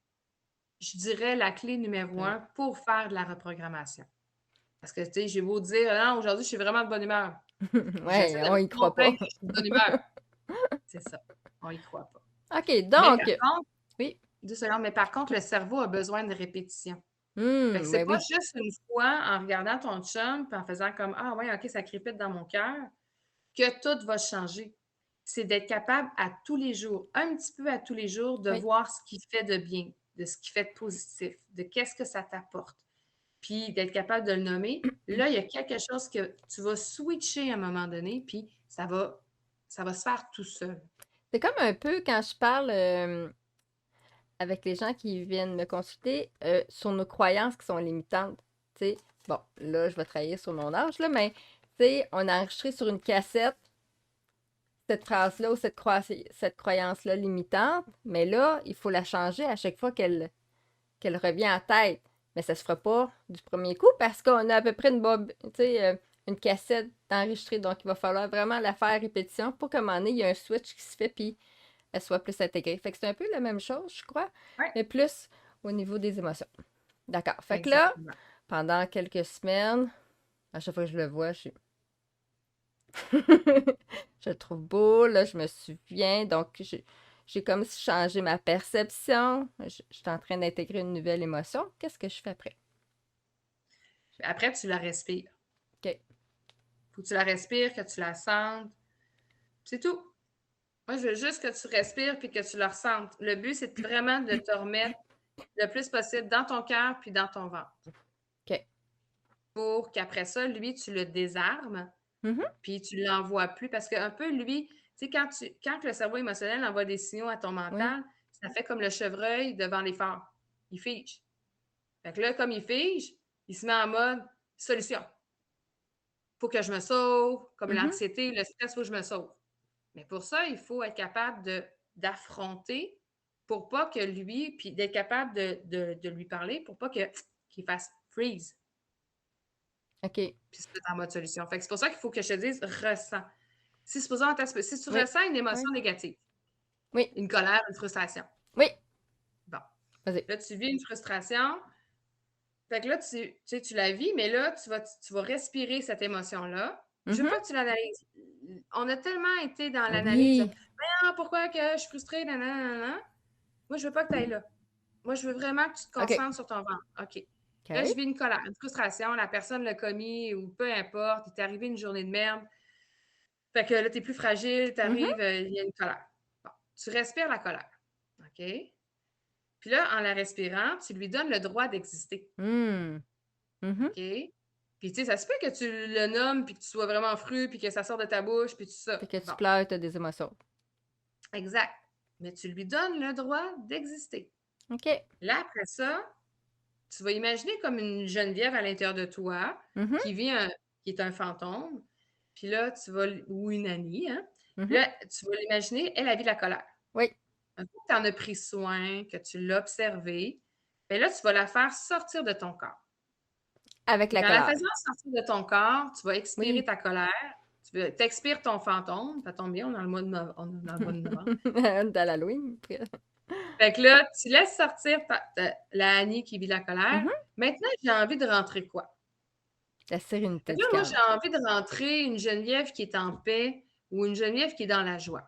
je dirais, la clé numéro Oui. un pour faire de la reprogrammation. Parce que, tu sais, j'ai beau dire, non, aujourd'hui, je suis vraiment de bonne humeur. J'essaie Ouais, de on me y croit pas. convaincre que je suis de bonne humeur. C'est ça. On y croit pas. OK, Mais donc. par contre, Oui. 2 secondes, mais par contre, le cerveau a besoin de répétition. Fait que c'est Ben pas oui. juste une fois en regardant ton chum puis en faisant comme ah ouais, OK, ça crépite dans mon cœur que tout va changer. C'est d'être capable à tous les jours, un petit peu à tous les jours, de Oui. voir ce qui fait de bien, de ce qui fait de positif, de qu'est-ce que ça t'apporte. Puis d'être capable de le nommer. Là, il y a quelque chose que tu vas switcher à un moment donné, puis ça va se faire tout seul. C'est comme un peu quand je parle avec les gens qui viennent me consulter sur nos croyances qui sont limitantes. Tu sais, bon, là, je vais travailler sur mon âge, là, mais tu sais, on a enregistré sur une cassette cette phrase-là ou cette croyance-là limitante, mais là, il faut la changer à chaque fois qu'elle revient en tête. Mais ça se fera pas du premier coup parce qu'on a à peu près une cassette enregistrée. Donc, il va falloir vraiment la faire à répétition pour qu'à un moment donné, il y ait un switch qui se fait puis elle soit plus intégrée. Fait que c'est un peu la même chose, je crois, Ouais, mais plus au niveau des émotions. D'accord. Fait que là, exactement. pendant quelques semaines, à chaque fois que je le vois, je suis je le trouve beau, là, je me souviens. Donc, j'ai comme changé ma perception. Je suis en train d'intégrer une nouvelle émotion. Qu'est-ce que je fais après? Après, tu la respires. OK. Faut que tu la respires, que tu la sentes. C'est tout. Moi, je veux juste que tu respires puis que tu la ressentes. Le but, c'est vraiment de te remettre le plus possible dans ton cœur puis dans ton ventre. OK. Pour qu'après ça, lui, tu le désarmes Mhm. puis tu ne l'envoies plus. Parce qu'un peu, lui, tu sais, quand le cerveau émotionnel envoie des signaux à ton Oui. mental, ça fait comme le chevreuil devant les phares. Il fige. Fait que là, comme il fige, il se met en mode solution. Faut que je me sauve, comme Mhm. l'anxiété, le stress, faut que je me sauve. Mais pour ça, il faut être capable d'affronter pour pas que lui, puis d'être capable de lui parler pour pas qu'il fasse freeze, OK. puis se mettre en mode solution. Fait que c'est pour ça qu'il faut que je te dise ressens. Si tu Oui. ressens une Oui. émotion négative, Oui. une colère, une frustration, Oui. bon, Vas-y. là, tu vis une frustration, fait que là, tu sais, tu la vis, mais là, tu vas respirer cette émotion-là. Je veux Mhm. pas que tu l'analyses. On a tellement été dans l'analyse. Oui. Ah, pourquoi que je suis frustrée? Nanana. Moi, je veux pas que tu ailles là. Moi, je veux vraiment que tu te OK. concentres sur ton ventre. OK. Là, OK. je vis une colère, une frustration. La personne l'a commis ou peu importe. Il t'est arrivé une journée de merde. Fait que là, tu es plus fragile. Tu Mhm. arrives, il y a une colère. Bon. Tu respires la colère. OK? Puis là, en la respirant, tu lui donnes le droit d'exister. Hmm. Mhm. OK? Puis, tu sais, ça se peut que tu le nommes, puis que tu sois vraiment fru, puis que ça sort de ta bouche, puis tout Fait ça. que tu Bon, pleures, tu as des émotions. exact. Mais tu lui donnes le droit d'exister. OK. Là, après ça, tu vas imaginer comme une Geneviève à l'intérieur de toi Mhm. qui qui est un fantôme. Puis là, ou une amie, hein? Puis Mhm. là, tu vas l'imaginer, elle vit la colère. Oui. Un coup que tu en as pris soin, que tu l'as observée, bien là, tu vas la faire sortir de ton corps. Avec Fait la qu'en la colère. faisant sortir de ton corps, tu vas expirer Oui. ta colère, tu expires ton fantôme, ça tombe bien, on est dans le mois on est dans le mois de novembre. Dans l'Halloween. Fait que là, tu laisses sortir la Annie qui vit la colère. Mhm. Maintenant, j'ai envie de rentrer quoi? La sérénité Fait que du là, moi, calme. j'ai envie de rentrer une Geneviève qui est en paix ou une Geneviève qui est dans la joie.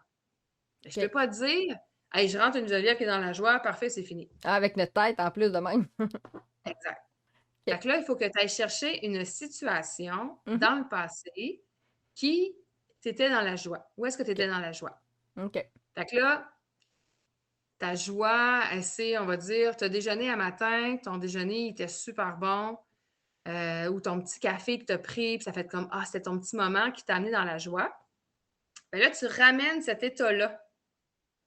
Je ne peux OK. pas dire, hey, je rentre une Geneviève qui est dans la joie, parfait, c'est fini. Ah, avec notre tête en plus de même. Exact. Fait OK. que là, il faut que tu ailles chercher une situation Mhm. dans le passé qui t'était dans la joie. Où est-ce que tu étais OK. dans la joie? OK. Fait que là, ta joie, c'est, on va dire, tu as déjeuné à matin, ton déjeuner il était super bon, ou ton petit café que tu as pris, puis ça fait comme, ah, c'était ton petit moment qui t'a amené dans la joie. Bien là, tu ramènes cet état-là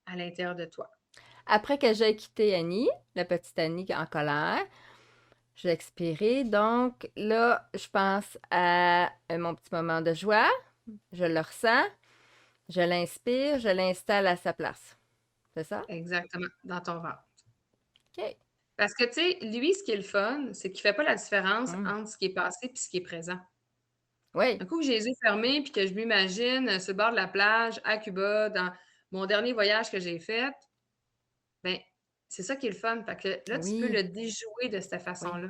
à l'intérieur de toi. Après que j'ai quitté Annie, la petite Annie qui est en colère, j'ai expiré. Donc là, je pense à mon petit moment de joie. Je le ressens. Je l'inspire. Je l'installe à sa place. C'est ça? Exactement, dans ton ventre. OK. Parce que, tu sais, lui, ce qui est le fun, c'est qu'il ne fait pas la différence Mm. entre ce qui est passé et ce qui est présent. Oui. Un coup que j'ai les yeux fermés puis que je m'imagine sur le bord de la plage à Cuba, dans mon dernier voyage que j'ai fait, ben c'est ça qui est le fun. Fait que là, tu peux Oui. le déjouer de cette Oui. façon-là.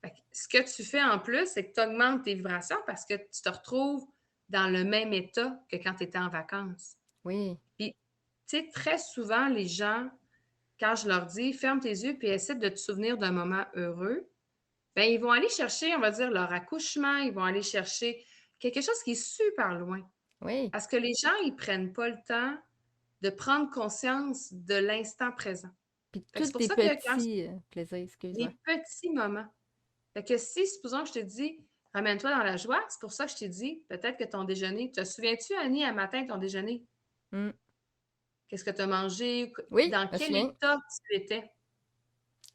Fait que ce que tu fais en plus, c'est que tu augmentes tes vibrations parce que tu te retrouves dans le même état que quand tu étais en vacances. Oui. Puis, tu sais, très souvent, les gens, quand je leur dis ferme tes yeux puis essaie de te souvenir d'un moment heureux, bien, ils vont aller chercher, on va dire, leur accouchement, ils vont aller chercher quelque chose qui est super loin. Oui. Parce que les gens, ils ne prennent pas le temps de prendre conscience de l'instant présent. Puis Fait que tous c'est pour des ça que quand petits plaisirs, des excuse-moi. petits moments. Fait que si, supposons que je te dis, ramène-toi dans la joie, c'est pour ça que je t'ai dit, peut-être que ton déjeuner, te souviens-tu, Annie, à matin, ton déjeuner? Mm. Qu'est-ce que tu as mangé? Oui, Dans je me quel souviens. état tu étais?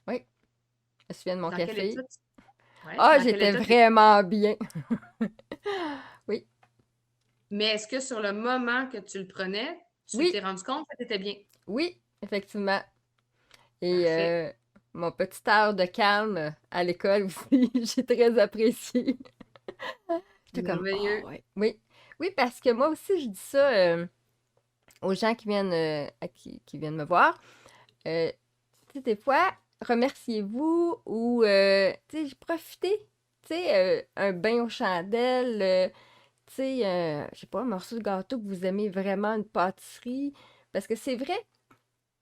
Oui, je me souviens de mon Dans quel café. état tu... Ouais, Ah, dans quel j'étais état tu... vraiment bien. Oui, Mais est-ce que sur le moment que tu le prenais, tu t'es oui, rendu compte que tu étais bien? oui, effectivement. Et Parfait. mon petit heure de calme à l'école aussi, j'ai très apprécié. J'étais comme, oh Merveilleux. ouais, oui. Oui, parce que moi aussi, je dis ça aux gens qui viennent, qui viennent me voir. Tu sais, des fois, remerciez-vous ou, tu sais, profitez. Tu sais, un bain aux chandelles, tu sais, je sais pas, un morceau de gâteau que vous aimez vraiment, une pâtisserie. Parce que c'est vrai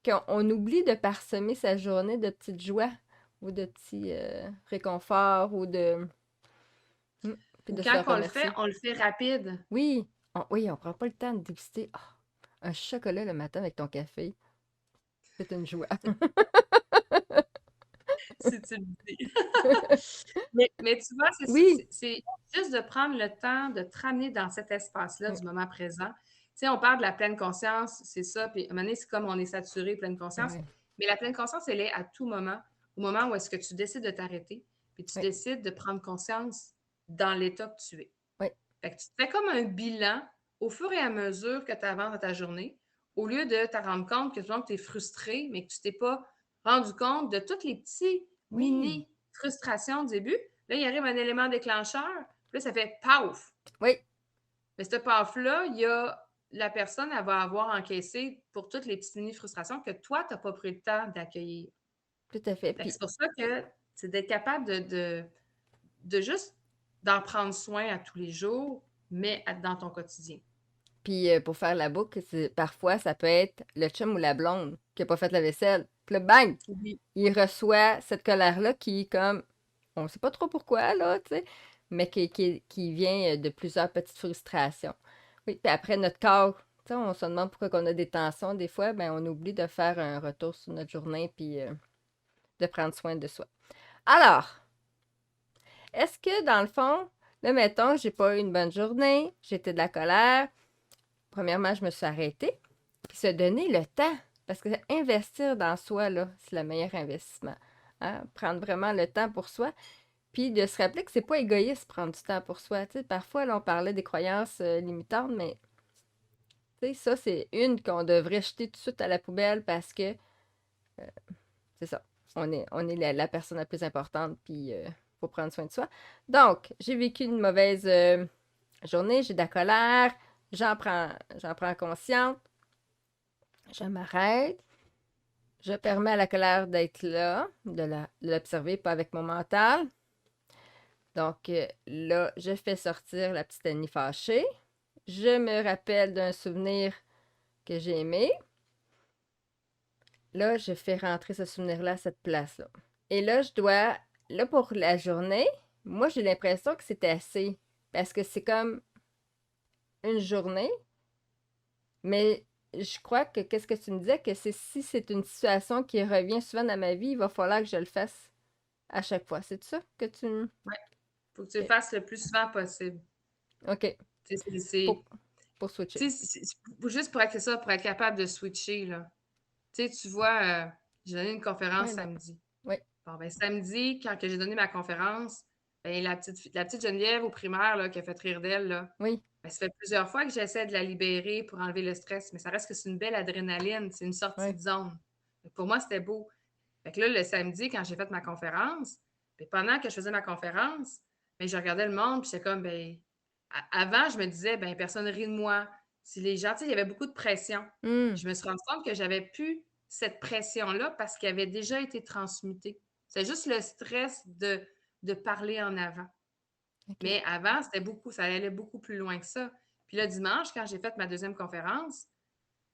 qu'on oublie de parsemer sa journée de petites joies ou de petits réconforts ou de... Hmm, puis Ou de se quand remercier. on le fait rapide. Oui, oui, on prend pas le temps de déguster un chocolat le matin avec ton café. C'est une joie. Si tu le dis. Mais tu vois, c'est ça, Oui, c'est juste de prendre le temps de te ramener dans cet espace-là oui, du moment présent. Tu sais, on parle de la pleine conscience, c'est ça, puis à un moment donné, c'est comme on est saturé, pleine conscience, oui, mais la pleine conscience, elle est à tout moment, au moment où est-ce que tu décides de t'arrêter, puis tu oui, décides de prendre conscience dans l'état que tu es. oui, Fait que tu te fais comme un bilan au fur et à mesure que tu avances dans ta journée, au lieu de te rendre compte que tu es frustré, mais que tu t'es pas rendu compte de toutes les petits oui, mini frustrations au début. Là, il arrive un élément déclencheur, puis là, ça fait paf! oui, Mais ce paf-là, il y a la personne, elle va avoir encaissé pour toutes les petites mini frustrations que toi, tu n'as pas pris le temps d'accueillir. tout à fait. Fait que Puis, c'est pour ça que c'est d'être capable de juste d'en prendre soin à tous les jours, mais dans ton quotidien. pour faire la boucle, parfois, ça peut être le chum ou la blonde qui a pas fait la vaisselle. Puis là, bang! Oui. Il reçoit cette colère-là qui, comme, on sait pas trop pourquoi, là, tu sais, mais qui vient de plusieurs petites frustrations. Oui, puis après, notre corps, tu sais, on se demande pourquoi on a des tensions. Des fois, ben, on oublie de faire un retour sur notre journée puis de prendre soin de soi. Alors, est-ce que, dans le fond, là, mettons, j'ai pas eu une bonne journée, j'étais de la colère. Premièrement, je me suis arrêtée, puis se donner le temps. Parce que investir dans soi, là, c'est le meilleur investissement. Hein? Prendre vraiment le temps pour soi. Puis de se rappeler que c'est pas égoïste prendre du temps pour soi. Tu sais, parfois, là, on parlait des croyances limitantes, mais tu sais, ça, c'est une qu'on devrait jeter tout de suite à la poubelle parce que c'est ça. On est la personne la plus importante, puis il faut prendre soin de soi. Donc, j'ai vécu une mauvaise journée, j'ai de la colère, j'en prends conscience, je m'arrête, je permets à la colère d'être là, de l'observer, pas avec mon mental. Donc là, je fais sortir la petite Annie fâchée. Je me rappelle d'un souvenir que j'ai aimé. Là, je fais rentrer ce souvenir-là à cette place-là. Et là, là, pour la journée, moi, j'ai l'impression que c'est assez. Parce que c'est comme une journée, mais je crois que, qu'est-ce que tu me disais, que si c'est une situation qui revient souvent dans ma vie, il va falloir que je le fasse à chaque fois. C'est ça que tu... Ouais. Faut que tu le OK. fasses le plus souvent possible. OK. Tu sais, Pour, pour switcher. juste pour être ça, pour être capable de switcher, là. Tu sais, tu vois, j'ai donné une conférence Oui, là. samedi. Oui, Bon, ben, samedi, quand que j'ai donné ma conférence, ben, la petite Geneviève au primaire, là, qui a fait rire d'elle, là, oui, ben, ça fait plusieurs fois que j'essaie de la libérer pour enlever le stress, mais ça reste que c'est une belle adrénaline, c'est une sortie oui. de zone. Pour moi, c'était beau. Fait que là, le samedi, quand j'ai fait ma conférence, puis pendant que je faisais ma conférence, ben, je regardais le monde, puis j'étais comme, ben, avant, je me disais, ben, personne rit de moi. Si les gens, tu sais, il y avait beaucoup de pression. Hmm, Je me suis rendu compte que j'avais plus cette pression-là parce qu'elle avait déjà été transmutée. C'est juste le stress de parler en avant. OK. Mais avant, c'était beaucoup, ça allait beaucoup plus loin que ça. Puis le dimanche, quand j'ai fait ma deuxième conférence,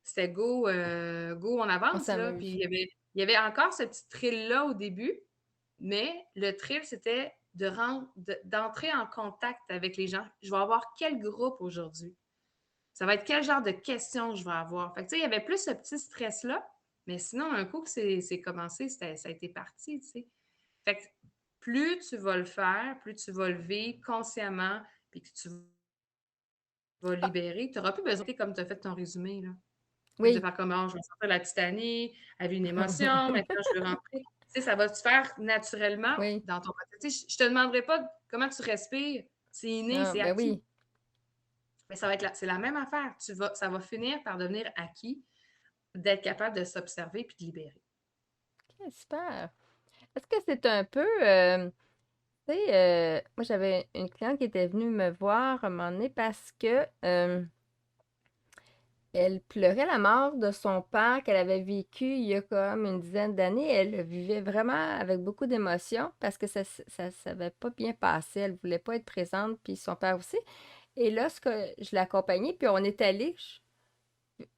c'était go, go, on On avance, là. Puis s'amuse. il y avait encore ce petit thrill-là au début, mais le thrill, c'était d'entrer en contact avec les gens. Je vais avoir quel groupe aujourd'hui? Ça va être quel genre de questions je vais avoir? Fait que, tu sais, il y avait plus ce petit stress-là, mais sinon, un coup que c'est commencé, ça a été parti, tu sais. Fait que plus tu vas le faire, plus tu vas le vivre consciemment, puis que tu vas Ah, libérer, tu n'auras plus besoin, comme tu as fait ton résumé, là. Fait que de Oui. faire comme: «Oh, je vais sortir la petite Annie, elle vit une émotion, maintenant je veux rentrer». Tu sais, ça va se faire naturellement Oui. dans ton quotidien. Tu sais, je te demanderai pas comment tu respires, c'est inné, Ah, c'est ben acquis. oui. Mais ça va être c'est la même affaire. Ça va finir par devenir acquis d'être capable de s'observer puis de libérer. OK, super. Est-ce que c'est un peu, tu sais, moi j'avais une cliente qui était venue me voir un moment donné parce que, elle pleurait la mort de son père qu'elle avait vécu il y a comme une dizaine d'années. Elle le vivait vraiment avec beaucoup d'émotion parce que ça s'avait pas bien passé. Elle voulait pas être présente, puis son père aussi. Et là, ce que je l'ai accompagnée, puis on est allé,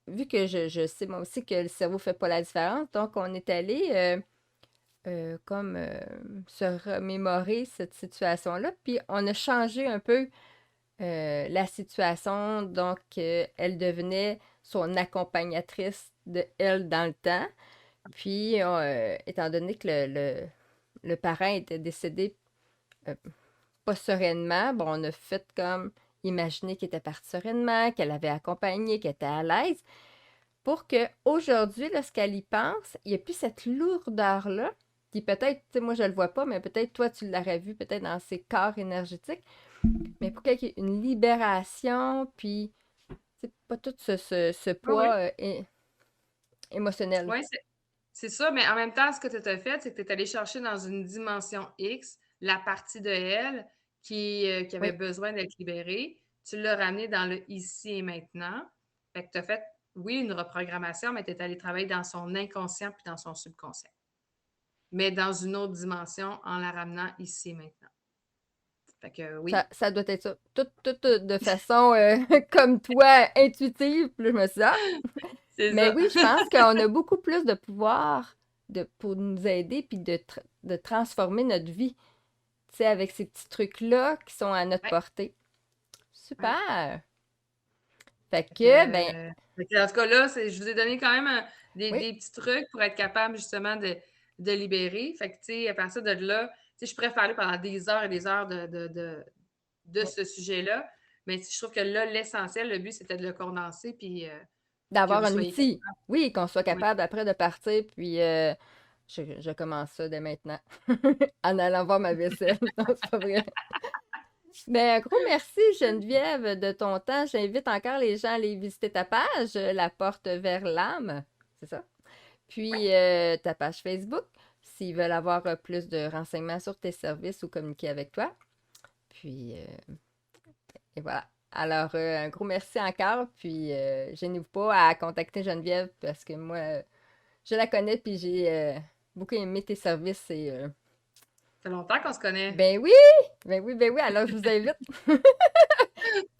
vu que je sais moi aussi que le cerveau fait pas la différence, donc on est allé comme se remémorer cette situation-là, puis on a changé un peu la situation. Donc, elle devenait son accompagnatrice de elle dans le temps. Puis, étant donné que le parent était décédé euh, pas sereinement, bon, on a fait comme imaginer qu'il était parti sereinement, qu'elle avait accompagné, qu'elle était à l'aise, pour que aujourd'hui, lorsqu'elle y pense, il n'y ait plus cette lourdeur-là, qui peut-être, tu sais, moi je le vois pas, mais peut-être toi tu l'aurais vu peut-être dans ses corps énergétiques, mais pour qu'il y ait une libération, puis c'est pas tout ce Oui, oui. poids émotionnel. Oui, c'est ça, mais en même temps, ce que tu as fait, c'est que tu es allé chercher dans une dimension X la partie de elle qui avait Oui, besoin d'être libérée. Tu l'as ramenée dans le ici et maintenant. Fait que tu as fait, oui, une reprogrammation, mais tu es allé travailler dans son inconscient puis dans son subconscient. Mais dans une autre dimension en la ramenant ici et maintenant. Fait que oui, ça doit être ça. Tout de façon comme toi, intuitive. Puis là, je me suis dit, ah, c'est mais ça. oui, je pense qu'on a beaucoup plus de pouvoir pour nous aider, puis de transformer notre vie, tu sais, avec ces petits trucs-là qui sont à notre Ouais, portée. ouais. Super! Fait Fait que, ben, en tout cas, là, je vous ai donné quand même oui, des petits trucs pour être capable justement de libérer. Fait que, tu sais, à partir de là, tu sais, je pourrais parler pendant des heures et des heures de oui. ce sujet-là. Mais je trouve que là, l'essentiel, le but, c'était de le condenser puis que D'avoir vous un soyez outil. capable. Oui, qu'on soit Oui, capable après de partir, puis je commence ça dès maintenant. En allant voir ma vaisselle. Non, c'est pas vrai. Ben, un gros merci, Geneviève, de ton temps. J'invite encore les gens à aller visiter ta page, La Porte vers l'âme. C'est ça? oui. Puis ta page Facebook, s'ils veulent avoir plus de renseignements sur tes services ou communiquer avec toi. Puis, et voilà. Alors, un gros merci encore. Puis, gênez-vous pas à contacter Geneviève parce que moi, je la connais. Puis, j'ai beaucoup aimé tes services. Et, Ça fait longtemps qu'on se connaît. ben oui! Ben oui, ben oui. Alors, je vous invite.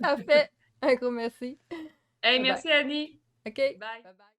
Parfait. Un gros merci. Hey, Bye bye. merci Annie. OK. Bye. Bye bye.